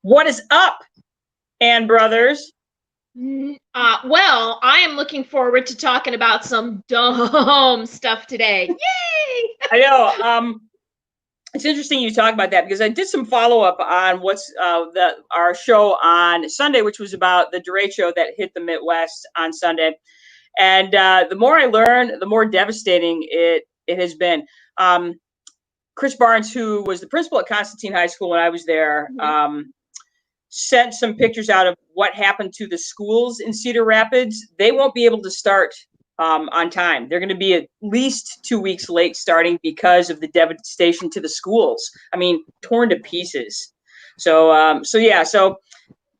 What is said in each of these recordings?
What is up, Ann Brothers? Well, I am looking forward to talking about some dumb stuff today. Yay! I know. It's interesting you talk about that because I did some follow up on what's our show on Sunday, which was about the derecho that hit the Midwest on Sunday. And the more I learn, the more devastating it has been. Chris Barnes, who was the principal at Constantine High School when I was there, sent some pictures out of what happened to the schools in Cedar Rapids. They won't be able to start on time. They're going to be at least 2 weeks late starting because of the devastation to the schools. I mean, torn to pieces. So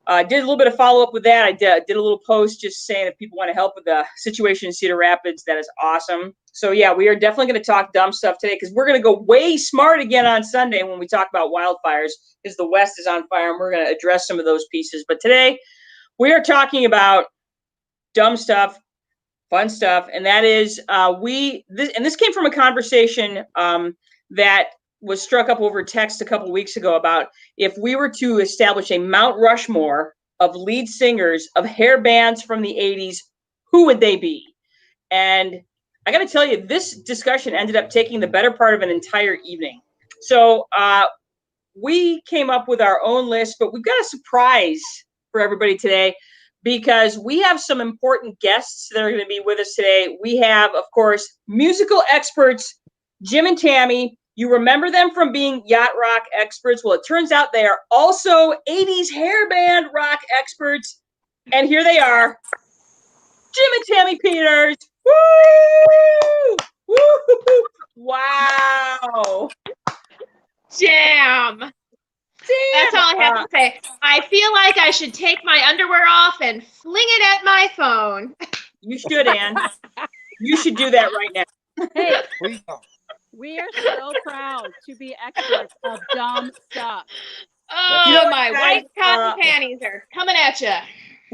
I did a little bit of follow up with that. I did a little post just saying if people want to help with the situation in Cedar Rapids, that is awesome. So yeah, we are definitely going to talk dumb stuff today because we're going to go way smart again on Sunday when we talk about wildfires because the West is on fire and we're going to address some of those pieces. But today we are talking about dumb stuff, fun stuff, and that is this came from a conversation that was struck up over text a couple of weeks ago about if we were to establish a Mount Rushmore of lead singers of hair bands from the 80s, who would they be? And I got to tell you, this discussion ended up taking the better part of an entire evening. So we came up with our own list, but we've got a surprise for everybody today because we have some important guests that are going to be with us today. We have, of course, musical experts, Jim and Tammy. You remember them from being yacht rock experts. Well, it turns out they are also 80s hairband rock experts. And here they are, Jim and Tammy Peters. Woo! Woo! Wow. Jam. That's all I have to say. I feel like I should take my underwear off and fling it at my phone. You should, Ann. You should do that right now. Hey, we are so proud to be experts of dumb stuff. Oh, my white cotton panties are coming at you.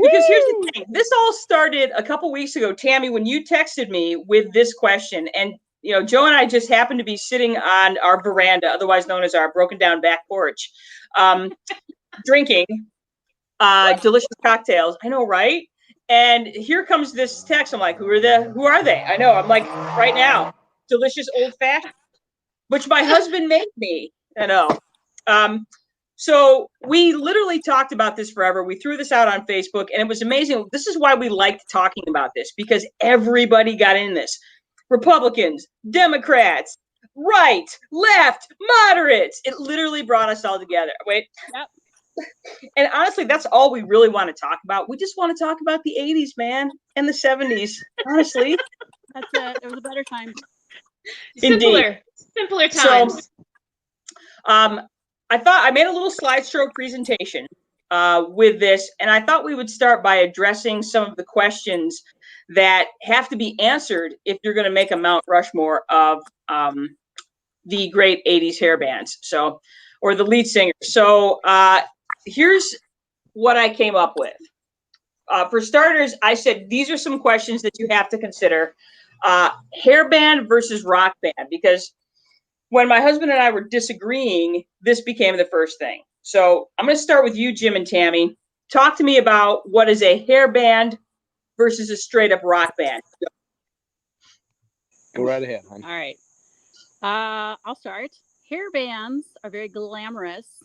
Because here's the thing. This all started a couple weeks ago, Tammy, when you texted me with this question. And, you know, Joe and I just happened to be sitting on our veranda, otherwise known as our broken down back porch, drinking delicious cocktails. I know, right? And here comes this text. I'm like, who are they? I know. I'm like, right now, delicious old fashioned, which my husband made me. I know. So we literally talked about this forever. We threw this out on Facebook, and it was amazing. This is why we liked talking about this, because everybody got in this. Republicans, Democrats, right, left, moderates. It literally brought us all together. Wait. Yep. And honestly, that's all we really want to talk about. We just want to talk about the 80s, man, and the 70s, honestly. That's it. It was a better time. Indeed. Simpler times. So, I thought I made a little slideshow presentation with this, and I thought we would start by addressing some of the questions that have to be answered if you're going to make a Mount Rushmore of the great 80s hair bands, or the lead singers. So here's what I came up with. For starters, I said these are some questions that you have to consider. Hair band versus rock band, because when my husband and I were disagreeing, this became the first thing. So I'm going to start with you, Jim and Tammy. Talk to me about what is a hair band versus a straight up rock band. Go right ahead, hon. All right. I'll start. Hair bands are very glamorous.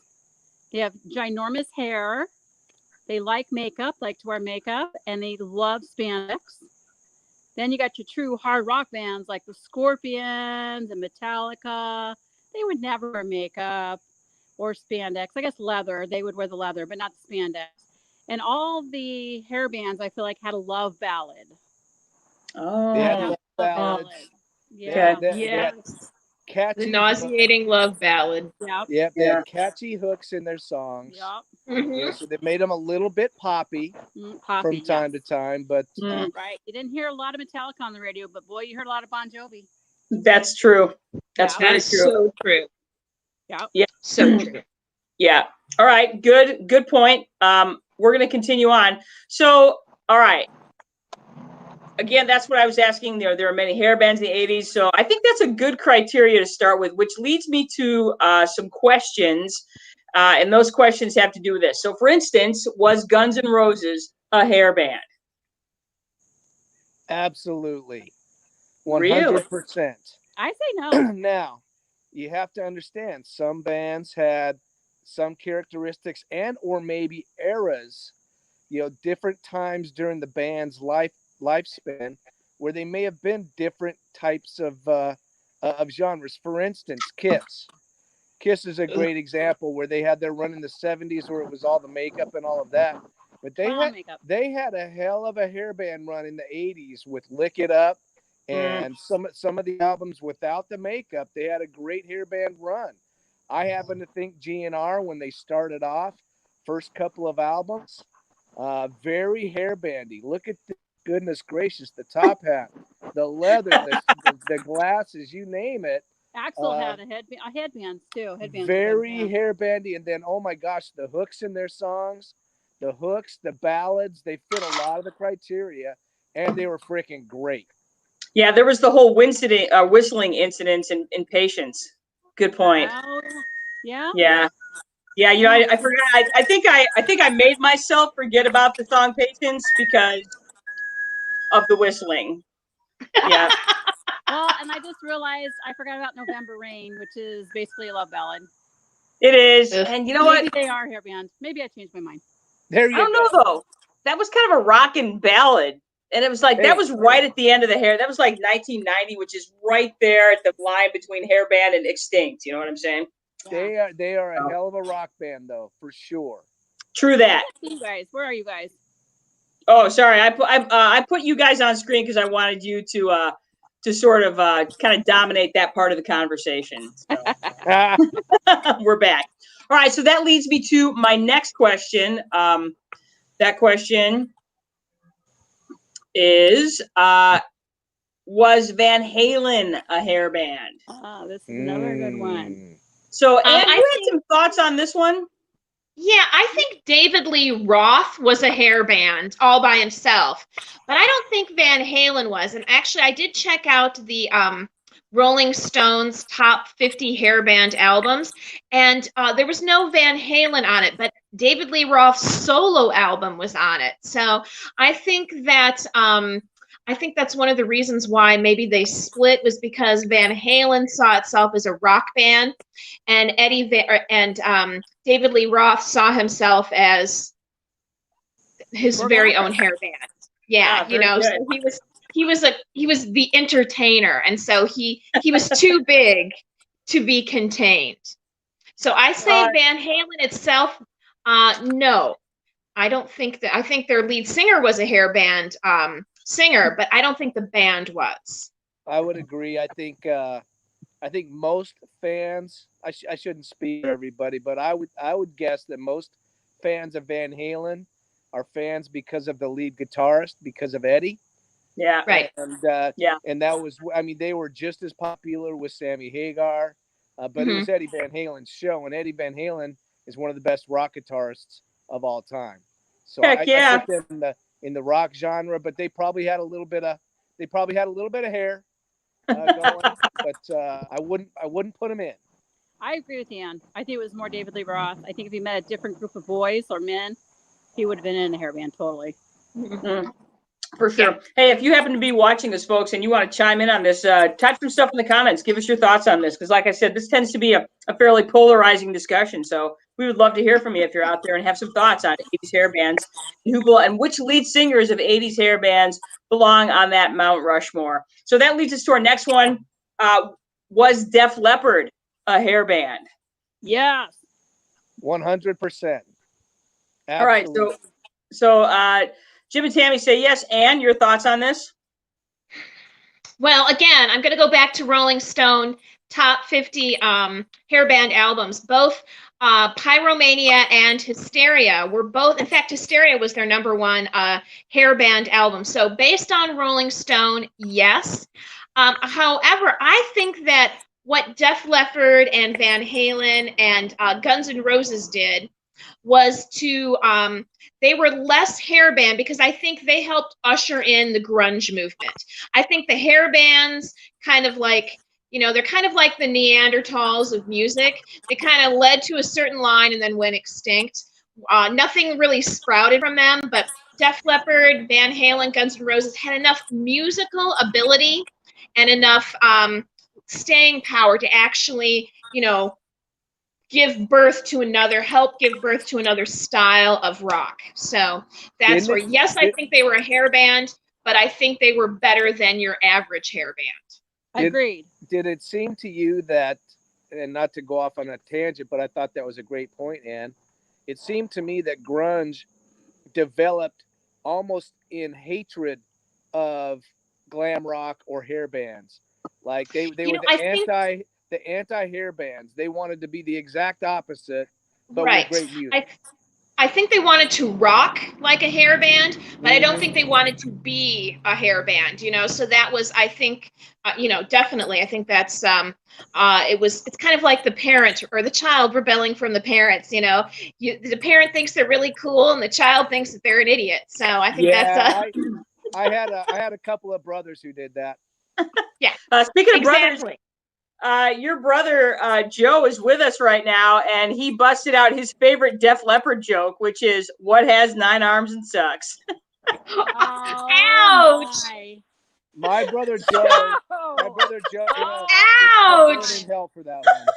They have ginormous hair. They like makeup, like to wear makeup, and they love spandex. Then you got your true hard rock bands like the Scorpions and Metallica. They would never wear makeup or spandex. I guess leather. They would wear the leather, but not the spandex. And all the hair bands, I feel like, had a love ballad. Oh, They had love ballads. Yeah. Yes. Catchy, The nauseating love ballad. Yep. yeah, they had catchy hooks in their songs. Yep. Yeah, so they made them a little bit poppy Poppy, from time to time, but right. You didn't hear a lot of Metallica on the radio, but boy, you heard a lot of Bon Jovi. that's true. That's Yeah. very That's true. so true. Yep. Yeah. So true. Yeah. All right. Good point. We're going to continue on. So, all right. Again, that's what I was asking. There are many hair bands in the 80s. So I think that's a good criteria to start with, which leads me to some questions. And those questions have to do with this. So, for instance, was Guns N' Roses a hair band? Absolutely. Really? 100%. I say no. Now, you have to understand some bands had some characteristics and or maybe eras, different times during the band's lifespan where they may have been different types of genres. For instance, Kiss. Kiss is a great example where they had their run in the 70s where it was all the makeup and all of that. But they had a hell of a hair band run in the 80s with Lick It Up and some of the albums without the makeup. They had a great hair band run. I happen to think GNR, when they started off, first couple of albums, very hair bandy. Look at the goodness gracious, the top hat, the leather, the glasses, you name it. Axel had headbands too. Headbands Very hair bandy, and then oh my gosh, the hooks in their songs, the hooks, the ballads, they fit a lot of the criteria, and they were freaking great. Yeah, there was the whole whistling incident in Patience. Good point. Oh, yeah. Yeah. Yeah, I forgot. I think I made myself forget about the song Patience because of the whistling. Yeah. Well, and I just realized I forgot about November Rain, which is basically a love ballad. It is. And you know Maybe what? they are hair band. Maybe I changed my mind. There you go. I don't know though. That was kind of a rockin' ballad. And it was like that was right at the end of the hair. That was like 1990, which is right there at the line between hair band and extinct. You know what I'm saying? Yeah. They are a hell of a rock band though, for sure. True that. You guys, where are you guys? Oh, sorry. I put you guys on screen because I wanted you to sort of kind of dominate that part of the conversation. So. We're back. All right. So that leads me to my next question. That question is, was Van Halen a hair band? Oh, this is another good one. So, Anne, you had some thoughts on this one? Yeah, I think David Lee Roth was a hair band all by himself, but I don't think Van Halen was. And actually, I did check out the Rolling Stones top 50 hair band albums, and there was no Van Halen on it, but David Lee Roth's solo album was on it. So I think that that's one of the reasons why maybe they split, was because Van Halen saw itself as a rock band, and David Lee Roth saw himself as his very own hair band. Yeah, so he was the entertainer, and so he was too big to be contained. So I say Van Halen itself, no. I don't think that. I think their lead singer was a hair band singer, but I don't think the band was. I would agree. I think most fans. I shouldn't speak for everybody, but I would guess that most fans of Van Halen are fans because of the lead guitarist, because of Eddie. Yeah. Right. And and that was. I mean, they were just as popular with Sammy Hagar, but it was Eddie Van Halen's show, and Eddie Van Halen is one of the best rock guitarists of all time. So I put them in the rock genre, but they probably had a little bit of hair going, but I wouldn't put them in. I agree with Ann. I think it was more David Lee Roth. I think if he met a different group of boys or men, he would have been in a hair band totally. Mm-hmm. For sure. Yeah. Hey, if you happen to be watching this, folks, and you want to chime in on this, type some stuff in the comments. Give us your thoughts on this, because like I said, this tends to be a fairly polarizing discussion. So we would love to hear from you if you're out there and have some thoughts on 80s hair bands and which lead singers of 80s hair bands belong on that Mount Rushmore. So that leads us to our next one. Was Def Leppard a hair band? Yes. 100%. All right. So Jim and Tammy say yes. Ann, your thoughts on this? Well, again, I'm going to go back to Rolling Stone top 50 hair band albums. Both Pyromania and Hysteria were both, in fact, Hysteria was their #1 hair band album. So based on Rolling Stone, yes. However, I think that what Def Leppard and Van Halen and Guns N' Roses did was they were less hair band, because I think they helped usher in the grunge movement. I think the hair bands kind of like, they're kind of like the Neanderthals of music. They kind of led to a certain line and then went extinct. Nothing really sprouted from them, but Def Leppard, Van Halen, Guns N' Roses had enough musical ability and enough staying power to actually, help give birth to another style of rock. So that's where, yes, I think they were a hair band, but I think they were better than your average hair band. Agreed. Did it seem to you that, and not to go off on a tangent, but I thought that was a great point, Ann, it seemed to me that grunge developed almost in hatred of glam rock or hair bands. Like they were the anti hair bands. They wanted to be the exact opposite, but with great music. I think they wanted to rock like a hair band, but I don't think they wanted to be a hair band, so that was, I think, definitely, I think that's, it's kind of like the parent or the child rebelling from the parents, the parent thinks they're really cool and the child thinks that they're an idiot. So I think that's, I had a couple of brothers who did that. Yeah. Speaking of brothers, your brother Joe is with us right now, and he busted out his favorite Def Leppard joke, which is "What has 9 arms and sucks?" Ouch! My brother Joe. Ouch! Is in hell for that one.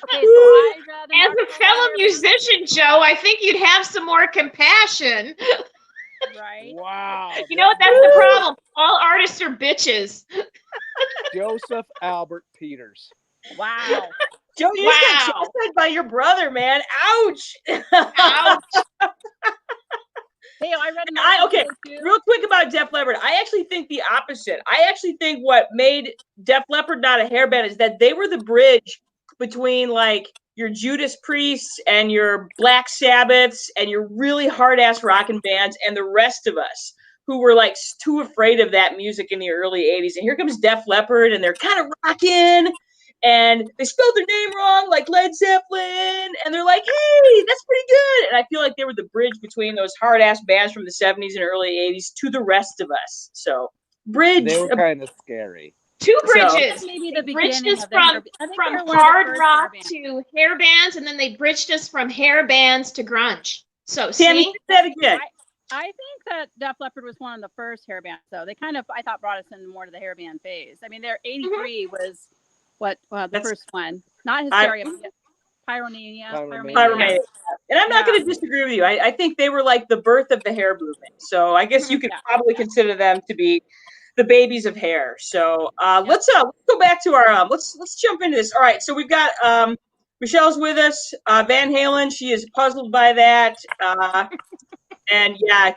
Okay, so as a fellow musician, Joe, I think you'd have some more compassion. Right. Wow. You know what? That's the problem. All artists are bitches. Joseph Albert Peters. Wow. Joe, you just got chastised by your brother, man. Ouch. Ouch. Hey, I read okay, real quick about Def Leppard. I actually think the opposite. I actually think what made Def Leppard not a hair band is that they were the bridge between like your Judas Priests and your Black Sabbaths and your really hard-ass rockin' bands and the rest of us who were like too afraid of that music in the early 80s. And here comes Def Leppard, and they're kind of rocking, and they spelled their name wrong, like Led Zeppelin, and they're like, hey, that's pretty good. And I feel like they were the bridge between those hard-ass bands from the 70s and early 80s to the rest of us. So, bridge. They were kind of scary. Two bridges. So, maybe the bridged us from hard rock to hair bands, and then they bridged us from hair bands to grunge. So, Tammy, see? say that again. I think that Def Leppard was one of the first hair bands, though. They kind of, I thought, brought us in more to the hair band phase. I mean, their 83 was the first one. Not Hysteria, but Pyromania. And I'm not going to disagree with you. I think they were like the birth of the hair movement. So I guess you could probably consider them to be the babies of hair. So let's go back to our let's jump into this. All right, so we've got Michelle's with us. Van Halen, she is puzzled by that. And yeah,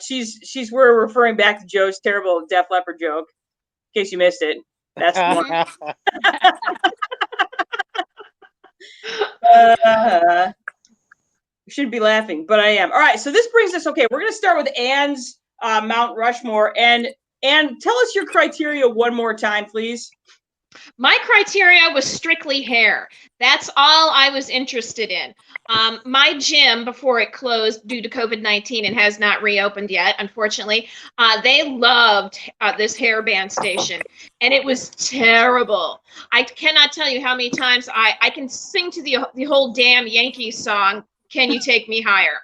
we're referring back to Joe's terrible Def Leppard joke. In case you missed it. That's one. Should be laughing, but I am. All right, so this brings us, we're going to start with Ann's Mount Rushmore. And tell us your criteria one more time, please. My criteria was strictly hair. That's all I was interested in. My gym, before it closed due to COVID-19 and has not reopened yet, unfortunately, they loved this hair band station, and it was terrible. I cannot tell you how many times I can sing to the whole damn Yankees song, Can You Take Me Higher?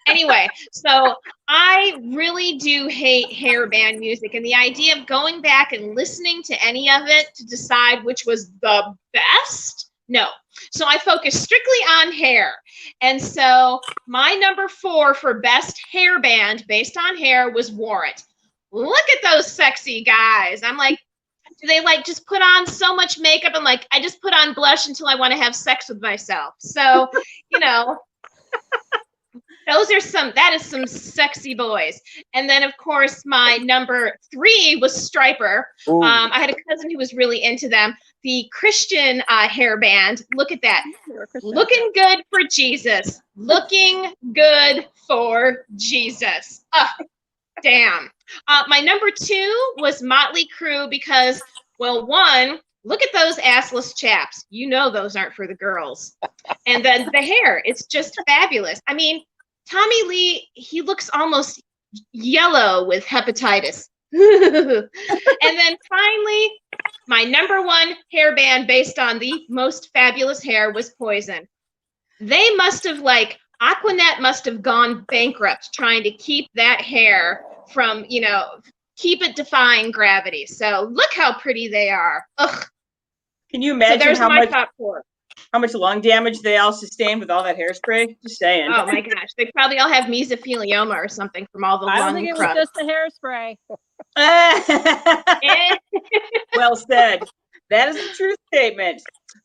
Anyway, so I really do hate hair band music, and the idea of going back and listening to any of it to decide which was the best, no. So I focused strictly on hair. And so my number 4 for best hair band based on hair was Warrant. Look at those sexy guys. I'm like, do they like just put on so much makeup? I'm like, I just put on blush until I want to have sex with myself. So, that is some sexy boys. And then of course my number 3 was Striper. I had a cousin who was really into them. The Christian hair band. Look at that. Looking good for Jesus. Looking good for Jesus. Damn. My number 2 was Motley Crue because, well, one, look at those assless chaps. You know those aren't for the girls. And then the hair, it's just fabulous. I mean, Tommy Lee, he looks almost yellow with hepatitis. And then finally, My number one hair band based on the most fabulous hair was Poison. They must have Aquanet must have gone bankrupt trying to keep that hair from, keep it defying gravity. So look how pretty they are. Ugh. Can you imagine so there's how my much top 4. how much lung damage they all sustained with all that hairspray? Just saying. Oh my gosh, they probably all have mesothelioma or something from all the I don't lung think it was crud. just the hairspray. Well said. That is a true statement.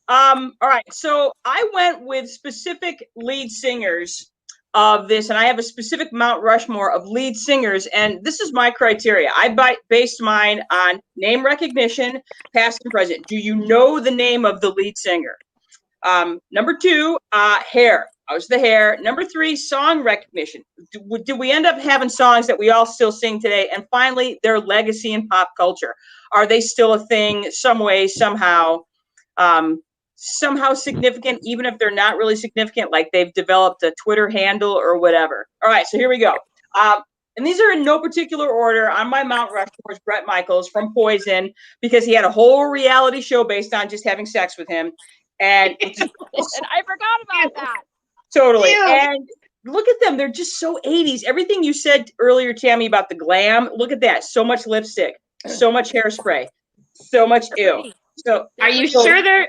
All right. So I went with specific lead singers of this, and I have a specific Mount Rushmore of lead singers, and this is my criteria. I based mine on name recognition, past and present. Do you know the name of the lead singer? Number 2, hair. How's the hair? Number 3, song recognition. Do we end up having songs that we all still sing today? And finally, their legacy in pop culture. Are they still a thing some way, somehow, somehow significant, even if they're not really significant, like they've developed a Twitter handle or whatever? All right, so here we go. And these are in no particular order. On my Mount Rushmore is Bret Michaels from Poison, because he had a whole reality show based on just having sex with him. And And I forgot about that. totally. Ew. And look at them. They're just so 80s. Everything you said earlier, Tammy, about the glam, look at that. So much lipstick, so much hairspray, so much ew. So Are you sure they're?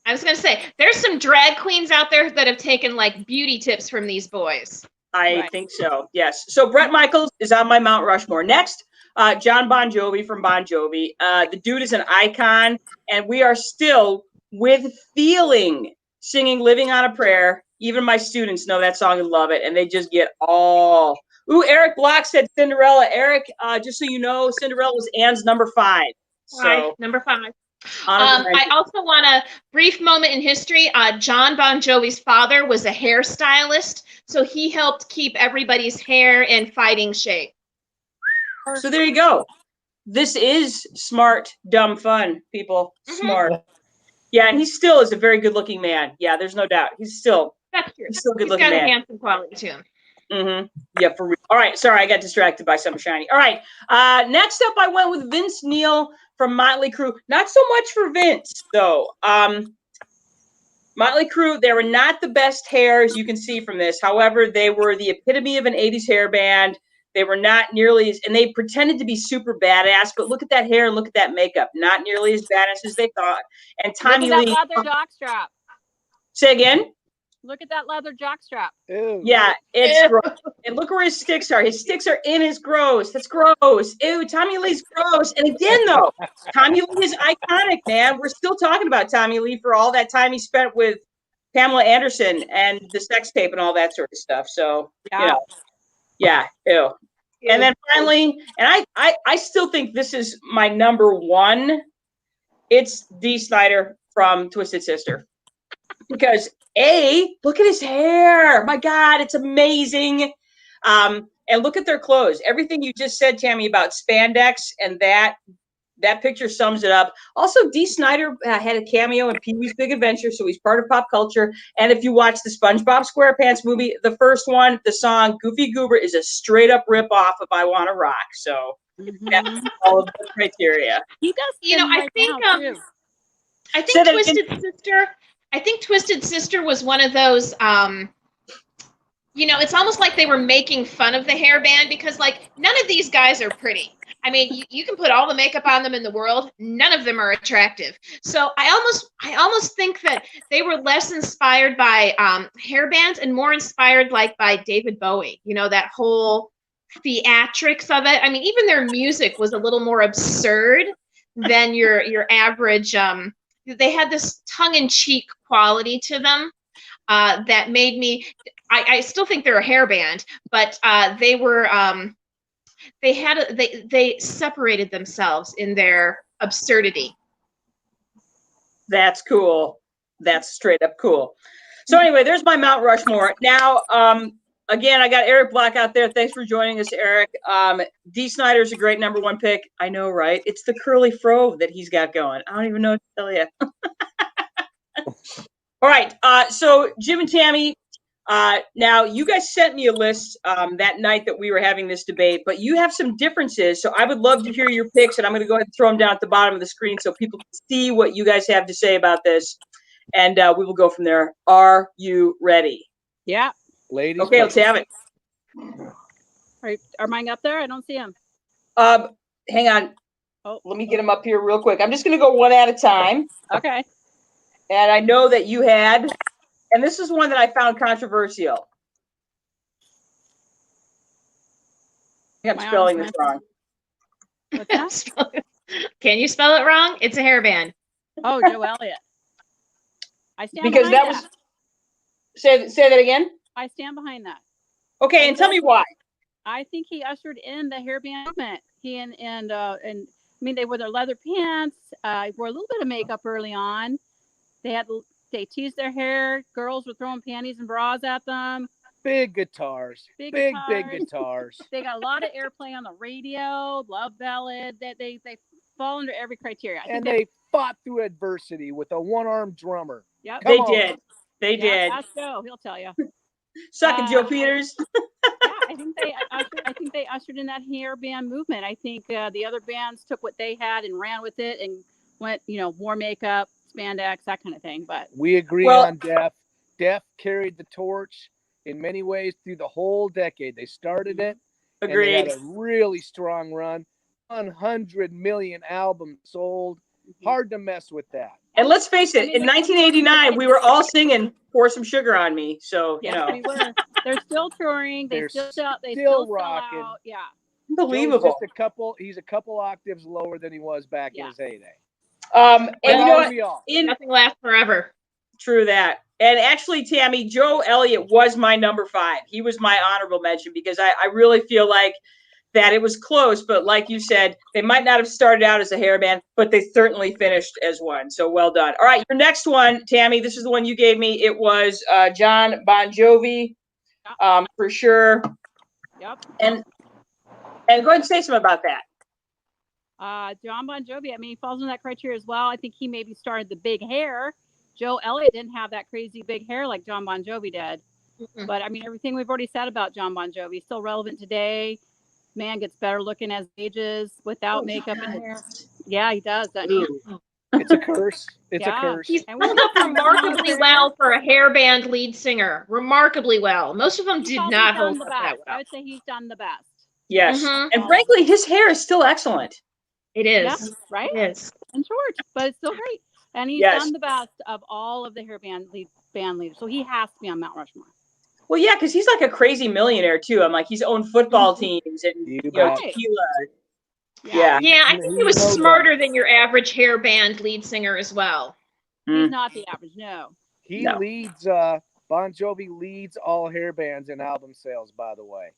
I was gonna say there's some drag queens out there that have taken beauty tips from these boys. I think so. Yes. So Bret Michaels is on my Mount Rushmore. Next, John Bon Jovi from Bon Jovi. The dude is an icon, and we are still with feeling singing "Living on a Prayer." Even my students know that song and love it, and they just get all. Ooh, Eric Block said Cinderella. Eric, just so you know, Cinderella was Anne's number 5. So Number 5. I also want a brief moment in history. John Bon Jovi's father was a hairstylist, so he helped keep everybody's hair in fighting shape. So there you go. This is smart, dumb fun, people. Smart. Yeah, and he still is a very good-looking man. Yeah, there's no doubt. He's still That's true. He's still a He's good-looking got a man. handsome quality to him. Yeah, for real. All right, sorry, I got distracted by something shiny. All right, next up, I went with Vince Neil from Motley Crue. Not so much for Vince, though. Motley Crue, they were not the best hair, as you can see from this. However, they were the epitome of an 80s hair band. They were not nearly as, and they pretended to be super badass, but look at that hair and look at that makeup. Not nearly as badass as they thought. And Tommy Look at Lee. that leather jockstrap. Say again? Look at that leather jockstrap. Ew. Yeah, it's gross. And look where his sticks are. His sticks are in his gross. That's gross. Ew, Tommy Lee's gross. And again, though, Tommy Lee is iconic, man. We're still talking about Tommy Lee for all that time he spent with Pamela Anderson and the sex tape and all that sort of stuff. So, yeah, ew. And then finally, and I still think this is my number 1. It's Dee Snider from Twisted Sister. Because look at his hair. My God, it's amazing. And look at their clothes. Everything you just said, Tammy, about spandex and that picture sums it up. Also, Dee Snider had a cameo in Pee-wee's Big Adventure, so he's part of pop culture. And if you watch the SpongeBob SquarePants movie, the first one, the song Goofy Goober is a straight up rip off of I Wanna Rock. So that's all of the criteria. He does. I think Twisted Sister. I think Twisted Sister was one of those, it's almost like they were making fun of the hair band because, none of these guys are pretty. I mean, you can put all the makeup on them in the world. None of them are attractive. So I almost think that they were less inspired by hair bands and more inspired, by David Bowie. That whole theatrics of it. I mean, even their music was a little more absurd than your average. They had this tongue-in-cheek quality to them that made me. I still think they're a hair band, but they were. They separated themselves in their absurdity. That's cool. That's straight up cool. So anyway, there's my Mount Rushmore. Now, again, I got Eric Black out there. Thanks for joining us, Eric. Dee Snider's a great number 1 pick. I know, right? It's the curly fro that he's got going. I don't even know what to tell you. All right. So Jim and Tammy, Now, you guys sent me a list that night that we were having this debate, but you have some differences. So I would love to hear your picks, and I'm going to go ahead and throw them down at the bottom of the screen so people can see what you guys have to say about this. And we will go from there. Are you ready? Yeah. Ladies, okay, let's have it. Are mine up there? I don't see them. Hang on. Oh, let me get them up here real quick. I'm just going to go one at a time. Okay. And I know that you had, and this is one that I found controversial. I think I'm spelling this wrong. What's that? Can you spell it wrong? It's a hairband. Oh, Joe Elliott. I stand Because behind that was, say that again. I stand behind that. Okay, and tell me why. I think he ushered in the hairband movement. He and I mean, they wore their leather pants. Wore a little bit of makeup early on. They teased their hair. Girls were throwing panties and bras at them. big guitars. Big guitars. They got a lot of airplay on the radio. Love ballad. That they fall under every criteria. And they fought through adversity with a one-armed drummer. Yep. They did. They did. Ask Joe. He'll tell you. Suck it, Joe Peters. Yeah, I think they ushered in that hairband movement. I think the other bands took what they had and ran with it and went, wore makeup, spandex, that kind of thing. But we agree on Def. Def carried the torch in many ways through the whole decade. They started it. Agreed. And they had a really strong run. 100 million albums sold. Hard to mess with that. And let's face it, in 1989, we were all singing "Pour Some Sugar on Me." So we were. They're still touring. They still rocking. Sell out. Yeah, unbelievable. He's a couple octaves lower than he was back in his heyday. And you know what? Nothing lasts forever. True that. And actually, Tammy, Joe Elliott was my number 5. He was my honorable mention because I really feel like that it was close, but like you said, they might not have started out as a hairband, but they certainly finished as one. So well done. All right, your next one, Tammy, this is the one you gave me. It was John Bon Jovi, for sure. Yep. And go ahead and say something about that. John Bon Jovi, I mean, he falls in that criteria as well. I think he maybe started the big hair. Joe Elliott didn't have that crazy big hair like John Bon Jovi did. Mm-hmm. But I mean, everything we've already said about John Bon Jovi is still relevant today. Man gets better looking as he ages without makeup and hair. Yeah, he does, doesn't he? It's a curse. It's a curse. He's held up remarkably well for a hairband lead singer. Remarkably well. Most of them did not hold up that well. I would say he's done the best. Yes. And frankly, his hair is still excellent. It is. Yeah, right? It is. And short, but it's still great. And he's done the best of all of the band leaders. So he has to be on Mount Rushmore. Well, yeah, because he's like a crazy millionaire too. I'm like, he's owned football teams and tequila. Yeah. Yeah, I think he was smarter than your average hairband lead singer as well. He's not the average, no. He leads, Bon Jovi leads all hair bands in album sales, by the way.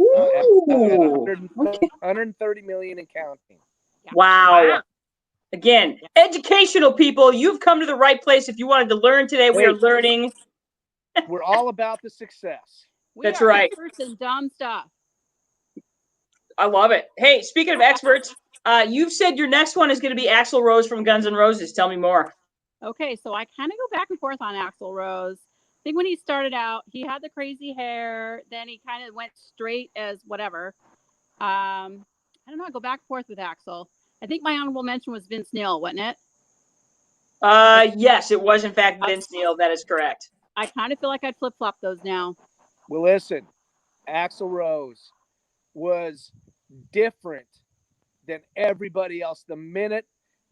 At 130 million and counting. Wow. Again, educational people, you've come to the right place. If you wanted to learn today, we are learning. We're all about the success. That's right. Experts in dumb stuff. I love it. Hey, speaking of experts, you've said your next one is going to be Axl Rose from Guns N' Roses. Tell me more. Okay, so I kind of go back and forth on Axl Rose. I think when he started out, he had the crazy hair. Then he kind of went straight as whatever. I don't know. I go back and forth with Axl. I think my honorable mention was Vince Neil, wasn't it? Yes, it was in fact Vince Neil. That is correct. I kind of feel like I'd flip-flop those now. Well, listen, Axl Rose was different than everybody else. The minute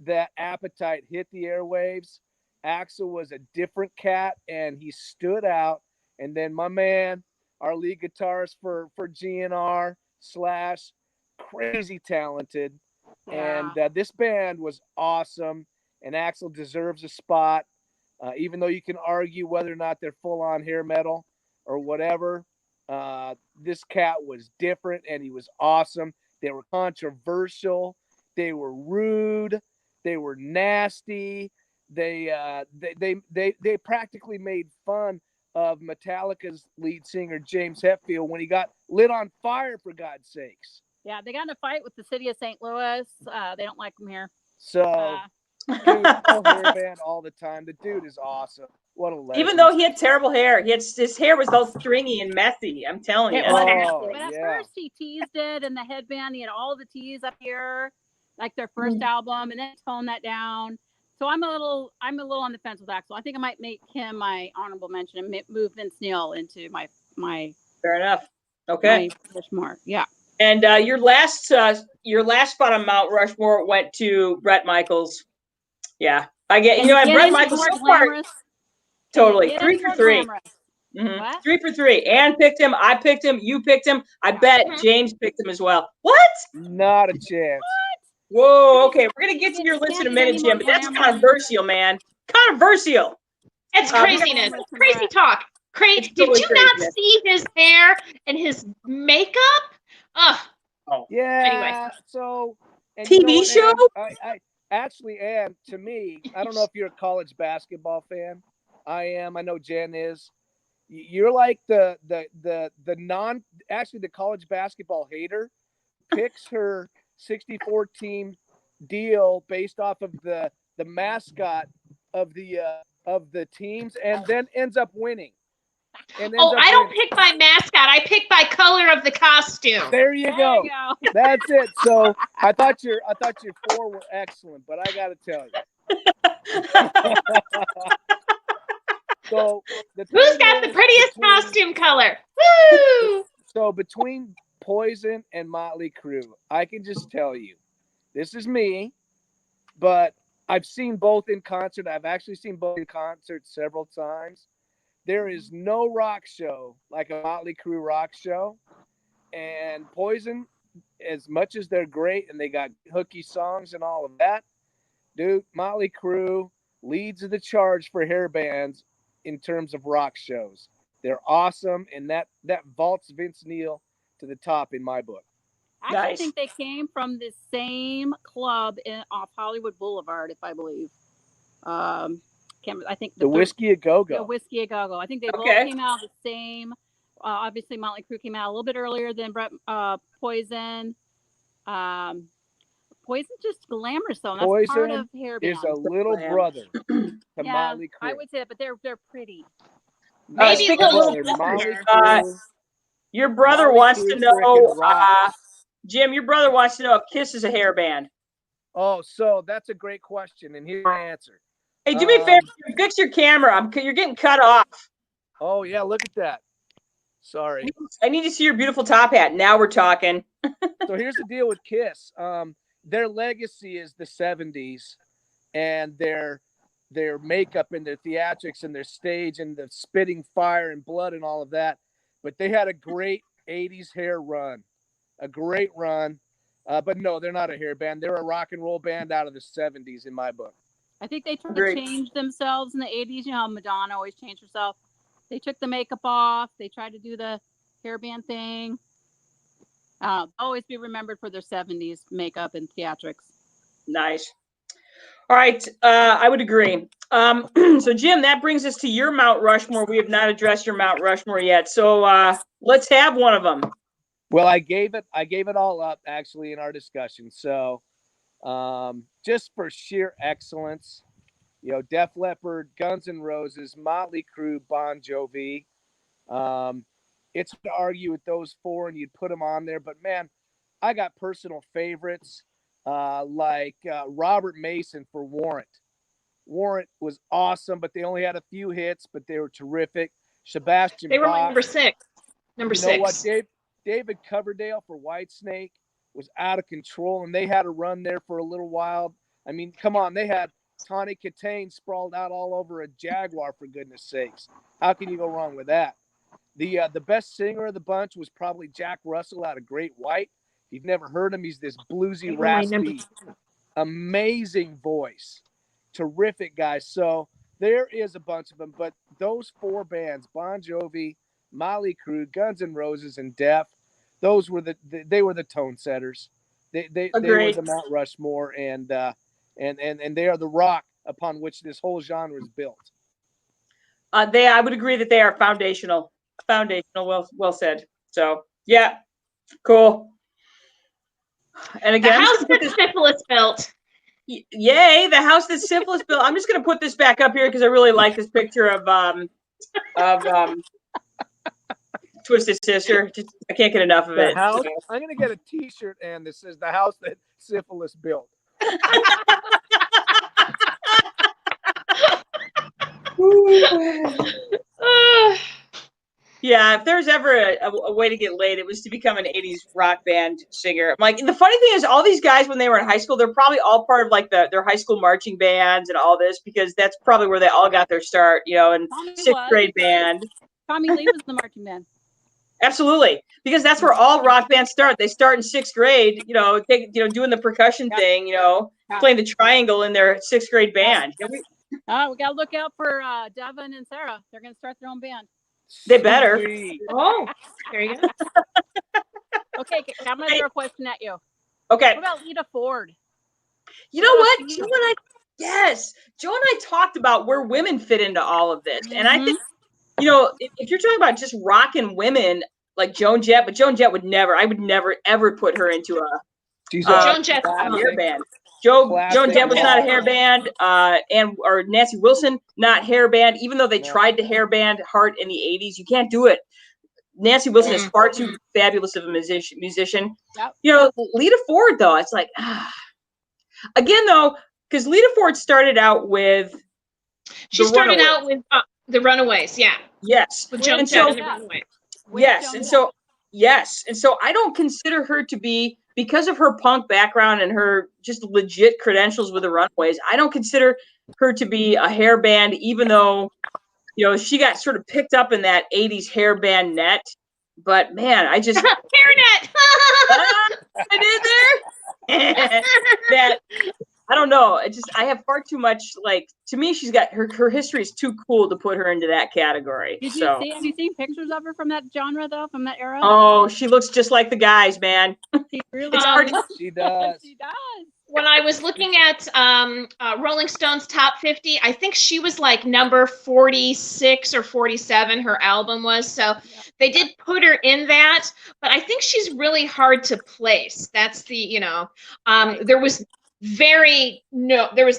that Appetite hit the airwaves, Axl was a different cat, and he stood out. And then my man, our lead guitarist for GNR / crazy talented. And this band was awesome, and Axl deserves a spot. Even though you can argue whether or not they're full-on hair metal or whatever, this cat was different, and he was awesome. They were controversial. They were rude. They were nasty. They practically made fun of Metallica's lead singer James Hetfield when he got lit on fire, for God's sakes. Yeah, they got in a fight with the city of St. Louis. They don't like him here. So, dude, hairband all the time. The dude is awesome. What a legend. Even though he had terrible hair, his hair was all stringy and messy. I'm telling you. It was, Oh, but at yeah. first he teased it, and the headband, he had all the tees up here, like their first album, and then toned that down. So I'm a little on the fence with Axl. I think I might make him my honorable mention and move Vince Neil into my Fair enough. Okay. my Rushmore. Yeah. And your last spot on Mount Rushmore went to Bret Michaels. Yeah, I get, and Bret Michaels so far, totally 3 for 3. 3 for 3. Ann picked him. I picked him. You picked him. I bet James picked him as well. What? Not a chance. Whoa. Okay, we're gonna get to your list in a minute, Jim. But that's controversial, man. Controversial. It's craziness. Crazy talk. Crazy. Did you not see his hair and his makeup? Ugh. Oh. Yeah. Anyway. So. TV show? I actually am. To me, I don't know if you're a college basketball fan. I am. I know Jen is. You're like the college basketball hater picks her 64 team deal based off of the mascot of the teams and then ends up winning. I don't pick by mascot. I pick by color of the costume. There you go. That's it. So I thought your 4 were excellent, but I got to tell you. So who's got the prettiest costume color? Woo! So between Poison and Motley Crue, I can just tell you, this is me, but I've seen both in concert. I've actually seen both in concert several times. There is no rock show like a Motley Crue rock show. And Poison, as much as they're great and they got hooky songs and all of that, dude, Motley Crue leads the charge for hair bands in terms of rock shows. They're awesome, and that vaults Vince Neil to the top in my book. I actually think they came from the same club off Hollywood Boulevard, if I believe. I think the Whiskey A Go-Go. The Whiskey A Go-Go. I think they both came out the same. Obviously, Motley Crue came out a little bit earlier than Poison. Poison's just glamorous, though. That's part of hair band. Is a little brother to Motley Crue. I would say that, but they're pretty. Maybe a little your brother wants to know, Jim, your brother wants to know if Kiss is a hair band. Oh, so that's a great question, and here's my answer. Hey, do me a favor, fix your camera. You're getting cut off. Oh, yeah, look at that. Sorry. I need to see your beautiful top hat. Now we're talking. So here's the deal with Kiss. Their legacy is the 70s, and their makeup and their theatrics and their stage and the spitting fire and blood and all of that. But they had a great 80s hair run, a great run. But no, they're not a hair band. They're a rock and roll band out of the 70s in my book. I think they tried to change themselves in the 80s. You know how Madonna always changed herself. They took the makeup off. They tried to do the hairband thing. Always be remembered for their 70s makeup and theatrics. Nice. All right. I would agree. So, Jim, that brings us to your Mount Rushmore. We have not addressed your Mount Rushmore yet. So let's have one of them. Well, I gave it all up, actually, in our discussion. So just for sheer excellence, Def Leppard, Guns N' Roses, Motley Crue, Bon Jovi. It's hard to argue with those 4, and you'd put them on there. But, man, I got personal favorites like Robert Mason for Warrant. Warrant was awesome, but they only had a few hits, but they were terrific. Sebastian They were Bach, my number 6. Number 6. You know what? David Coverdale for Whitesnake was out of control, and they had a run there for a little while. I mean, come on. They had Tawny Katane sprawled out all over a Jaguar, for goodness sakes. How can you go wrong with that? The best singer of the bunch was probably Jack Russell out of Great White. If you've never heard him, he's this bluesy, raspy, amazing voice. Terrific guy. So there is a bunch of them, but those 4 bands, Bon Jovi, Motley Crue, Guns N' Roses, and Def, those were they were the tone setters. They were the Mount Rushmore, and they are the rock upon which this whole genre is built. I would agree that they are foundational. Well said. So yeah, cool. And again, the house that syphilis built. Yay, the house that syphilis built. I'm just gonna put this back up here because I really like this picture of Twisted Sister. Just, I can't get enough of The it. house. I'm gonna get a T-shirt, and this says the house that syphilis built. Yeah, if there's ever a way to get laid, it was to become an 80s rock band singer. Like, the funny thing is, all these guys, when they were in high school, they're probably all part of like their high school marching bands and all this, because that's probably where they all got their start, you know, in sixth grade band. Tommy Lee was in the marching band. Absolutely, because that's where all rock bands start. They start in sixth grade, you know, doing the percussion thing, you know, playing the triangle in their sixth grade band. We gotta look out for Devin and Sarah. They're gonna start their own band. They better. Oh, there you go. Okay, I'm gonna throw a question at you. Okay. What about Lita Ford? You know what? Joe and I talked about where women fit into all of this. And I think, you know, if you're talking about just rocking women like Joan Jett, but Joan Jett I would never ever put her into a Joan Jett hair band. Joan Jett was not a hair band, or Nancy Wilson, not hair band, even though they tried to hair band Heart in the 80s. You can't do it. Nancy Wilson is far too fabulous of a musician. Yep. You know, Lita Ford, though, it's like, again, though, because Lita Ford started out with the Runaways, yeah. Yes. With Joan Jett and the Runaways. Yes. And so I don't consider her to be, because of her punk background and her just legit credentials with the Runaways, I don't consider her to be a hair band, even though, you know, she got sort of picked up in that 80s hair band net. But man, I just hairnet. I did there. That I don't know. I have far too much, like, to me, she's got her history is too cool to put her into that category. Have you seen pictures of her from that genre, though, from that era? Oh, she looks just like the guys, man. She really She does. She does. When I was looking at Rolling Stone's top 50, I think she was like number 46 or 47, her album was. So they did put her in that, but I think she's really hard to place. That's the, you know, there was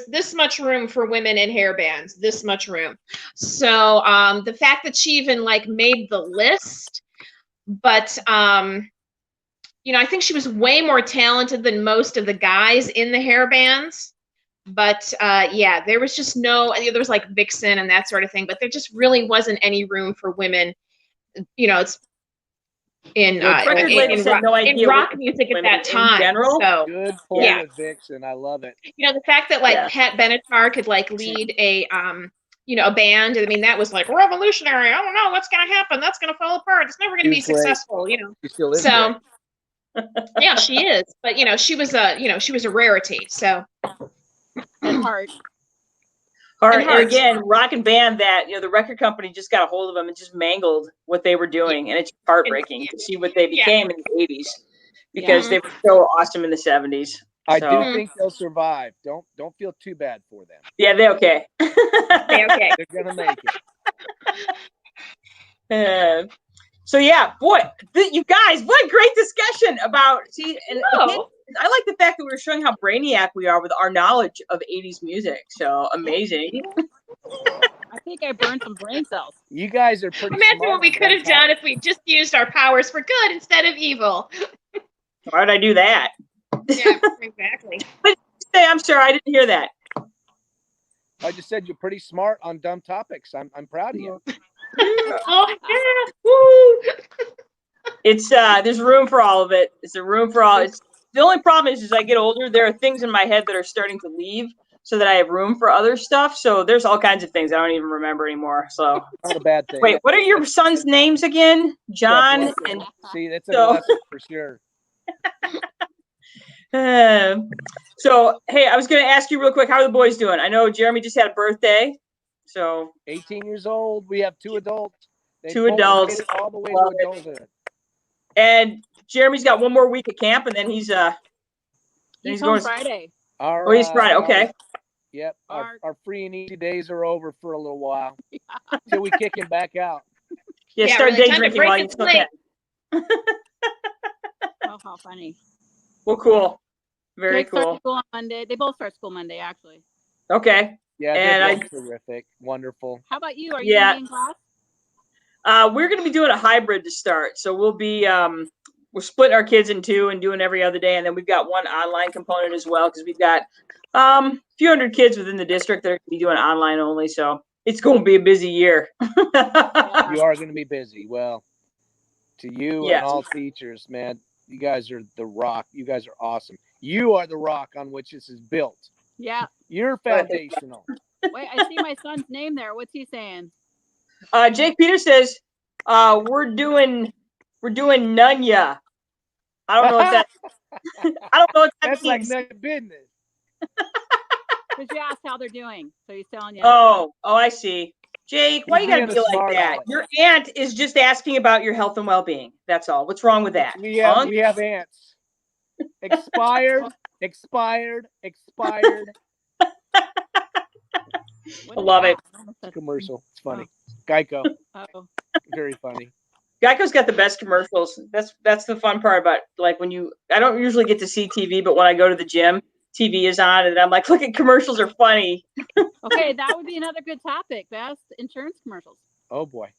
this much room for women in hair bands, this much room. So the fact that she even like made the list, but you know, I think she was way more talented than most of the guys in the hair bands. But yeah, there was just there was like Vixen and that sort of thing, but there just really wasn't any room for women, you know, it's in rock music at that time. General. So good point with Vixen. I love it. You know, the fact that like Pat Benatar could like lead a you know, a band. I mean, that was like revolutionary. I don't know what's gonna happen. That's gonna fall apart. It's never gonna be successful. You know. She still is. So yeah, she is. But you know, she was a rarity. So and Heart. And again, rock and band that, you know, the record company just got a hold of them and just mangled what they were doing. And it's heartbreaking to see what they became in the 80s, because they were so awesome in the 70s. I do think they'll survive. Don't feel too bad for them. Yeah, they're okay. They're okay. They're gonna make it. So yeah, boy, you guys, what a great discussion about. See, and again, I like the fact that we were showing how brainiac we are with our knowledge of 80s music. So amazing. I think I burned some brain cells. You guys are pretty. Imagine what we could have done if we just used our powers for good instead of evil. Why did I do that? Yeah, exactly. I'm sorry, I didn't hear that. I just said you're pretty smart on dumb topics. I'm proud of you. Oh yeah! Woo! It's there's room for all of it. It's a room for all. It's the only problem is as I get older, there are things in my head that are starting to leave, so that I have room for other stuff. So there's all kinds of things I don't even remember anymore. So not a bad thing. Wait, what are your sons' names again? John and see, that's a lesson for sure. So hey, I was going to ask you real quick, how are the boys doing? I know Jeremy just had a birthday. So 18 years old. We have two adults. Two adults. Made it all the way to adulthood. And Jeremy's got one more week of camp, and then he's going Friday. Oh, he's Friday. Okay. Yep. Our free and easy days are over for a little while until we kick him back out. Yeah, start day drinking while you still can. Oh, how funny. Well, cool. Very Jake starts cool. school on Monday. They both start school Monday, actually. Okay. Yeah, And they're both terrific. Wonderful. How about you? Are you Yeah. going to be in class? We're going to be doing a hybrid to start. So we'll be we're splitting our kids in two and doing every other day, and then we've got one online component as well because we've got a few hundred kids within the district that are going to be doing online only. So it's going to be a busy year. Yeah. You are going to be busy. Well, to you Yes. and all teachers, man, you guys are the rock. You guys are awesome. You are the rock on which this is built. Yeah. You're foundational. Wait, I see my son's name there. What's he saying? Jake Peter says we're doing Nunya. I don't know what that. I don't know what that That's like means. none of business. Because you asked how they're doing. So he's telling you. Oh, I see. Jake, why He's you gotta being be a like smart that? aleck. Your aunt is just asking about your health and well-being. That's all. What's wrong with that? We have Hunk? we have ants. Expired. What I is love that? it. I don't know if that's- Commercial. It's funny. Geico. Oh. Very funny. Geico's got the best commercials. That's the fun part about like when I don't usually get to see TV, but when I go to the gym, TV is on, and I'm like, look at commercials are funny. Okay, that would be another good topic. Best insurance commercials. Oh boy.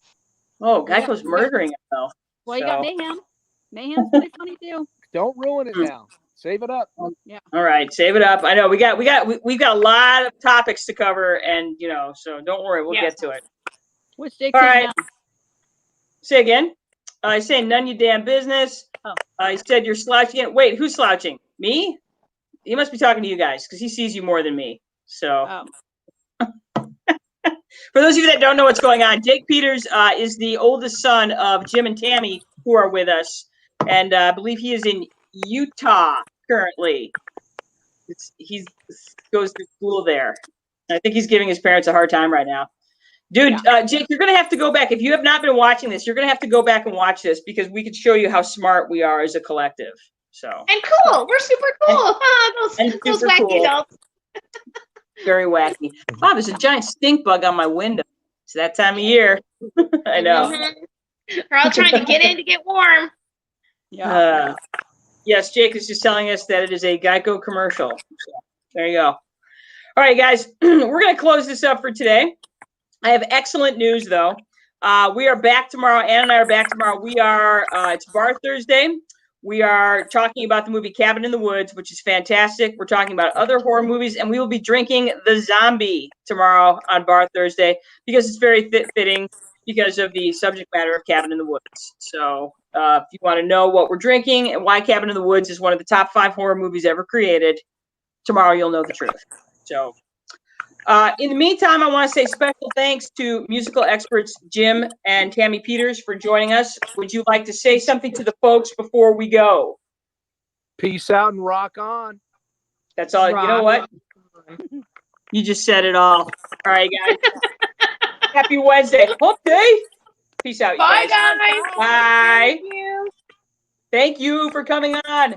Oh, Yeah. Geico's murdering it though. Well, you got So- Mayhem. Mayhem's really funny too. Don't ruin it now. Save it up. All right, save it up. I know we've got a lot of topics to cover, and so don't worry, we'll Yes. get to it. What's Jake All saying right. now? Say again. He's saying none of your damn business. Oh. He said you're slouching it. Wait, who's slouching? Me? He must be talking to you guys because he sees you more than me. So Oh. for those of you that don't know what's going on, Jake Peters is the oldest son of Jim and Tammy who are with us. And I believe he is in Utah currently. He goes to school there. I think he's giving his parents a hard time right now. Dude, Jake, you're going to have to go back. If you have not been watching this, you're going to have to go back and watch this because we could show you how smart we are as a collective. So And cool. We're super cool. and Those super wacky cool. adults. Very wacky. Wow, there's a giant stink bug on my window. It's that time of year. I know. Mhm. We're all trying to get in to get warm. Yeah. Yes, Jake is just telling us that it is a Geico commercial. So, there you go. All right, guys, we're going to close this up for today. I have excellent news, though. We are back tomorrow. Ann and I are back tomorrow. It's Bar Thursday. We are talking about the movie Cabin in the Woods, which is fantastic. We're talking about other horror movies, and we will be drinking The Zombie tomorrow on Bar Thursday because it's very fitting because of the subject matter of Cabin in the Woods. So if you want to know what we're drinking and why Cabin in the Woods is one of the top 5 horror movies ever created, tomorrow you'll know the truth. So in the meantime, I want to say special thanks to musical experts Jim and Tammy Peters for joining us. Would you like to say something to the folks before we go? Peace out and rock on. That's all. You know what? You just said it all. All right, guys. Happy Wednesday. Hump day. Peace out, you Bye, guys. guys. Bye. Thank you. Thank you for coming on.